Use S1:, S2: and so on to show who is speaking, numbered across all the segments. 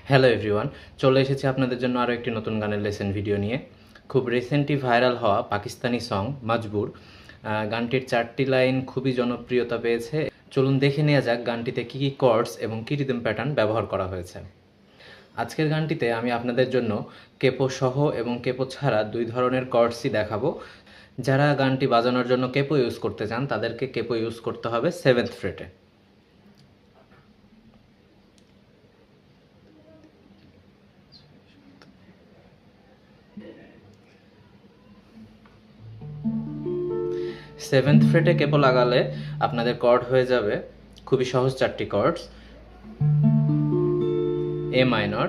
S1: Hello everyone, চলে এসেছি আপনাদের জন্য আরও একটি নতুন গানের লেসন ভিডিও নিয়ে। খুব রিসেন্টলি ভাইরাল হওয়া পাকিস্তানি সং মজবুর গানটির 4টি লাইন খুবই জনপ্রিয়তা পেয়েছে। চলুন দেখে নেওয়া যাক গানটিতে কী কী কর্ডস এবং কী রিদম প্যাটার্ন ব্যবহার করা হয়েছে। আজকের গানটিতে আমি আপনাদের জন্য কেপো সহ এবং কেপো ছাড়া দুই ধরনের কর্ডসই দেখাবো। যারা গানটি বাজানোর জন্য কেপো ইউজ করতে চান তাদেরকে কেপো ইউজ করতে হবে 7th ফ্রেটে। সেভেন্থ ফ্রেটে কেপো লাগালে আপনাদের কর্ড হয়ে যাবে খুবই সহজ 4টি chords: A minor,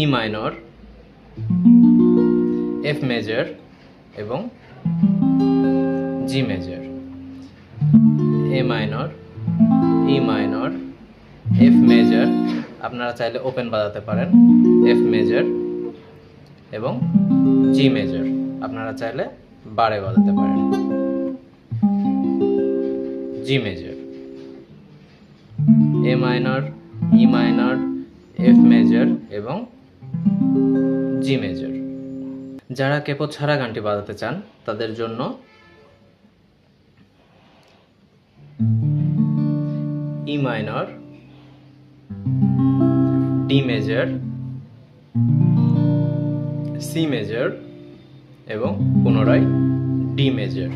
S1: E minor, F major এবং G major. A minor, E minor, F major, আপনারা চাইলে ওপেন বাজাতে পারেন, এফ মেজর এবং জি মেজর আপনারা চাইলে বারে বাজাতে পারেন, G major. A minor, E minor, F major এবং জি মেজর। যারা কেপো ছাড়া গানটি বাজাতে চান তাদের জন্য E minor, D major, C major এবং পুনরায় ডি মেজর।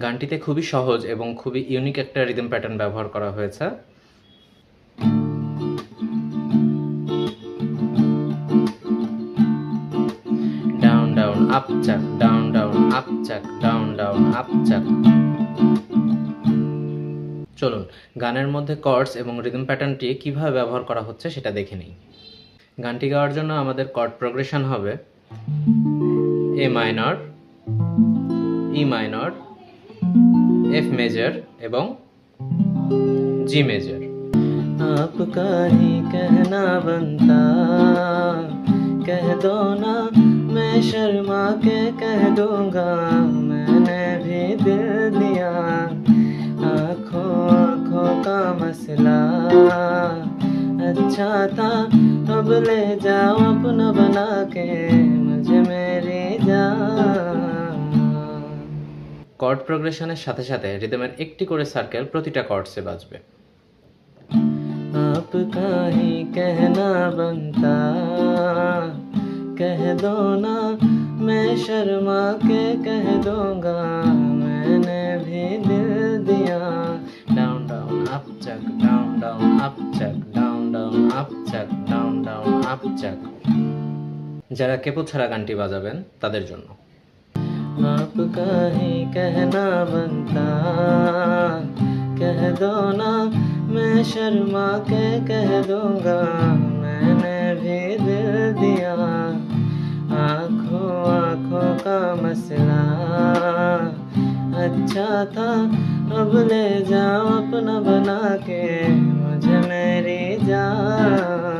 S1: গানটিতে খুবই সহজ এবং খুবই ইউনিক একটা রিদম প্যাটার্ন ব্যবহার করা হয়েছে। ডাউন ডাউন আপ চাক, ডাউন ডাউন আপ চাক, ডাউন ডাউন আপ চাক। চলুন গানের মধ্যে কর্ডস এবং রিদম প্যাটার্নটি কিভাবে ব্যবহার করা হচ্ছে সেটা দেখে নিই। গানটি গাওয়ার জন্য আমাদের কর্ড প্রোগ্রেশন হবে A minor, E minor, F major এবং জি মেজর। आपका ही कहना बनता, कह दो ना, मैं शर्मा के कह दूंगा, मैंने भी दिल दिया, आँखों आँखों का मसला अच्छा था, अब ले जाओ अपना बना के मुझे मेरी जान। কর্ড প্রোগ্রেশনের সাথে সাথে রিদমের একটি করে সার্কেল প্রতিটা কর্ডসে বাজবে। आपका ही कहना बनता, कह दो ना, मैं शर्मा के कह दूंगा, मैंने भी दिल दिया, डाउन डाउन अप चक, डाउन डाउन अप चक, डाउन डाउन अप चक, डाउन डाउन अप चक। যারা কেপো ছাড়া গানটি বাজাবেন তাদের জন্য आपका ही कहना बनता, कह दो ना, मैं शर्मा के कह दूंगा, मैंने भी दिल दिया, आँखों आँखों का मसला अच्छा था, अब ले जाओ अपना बना के मुझे मेरी जान।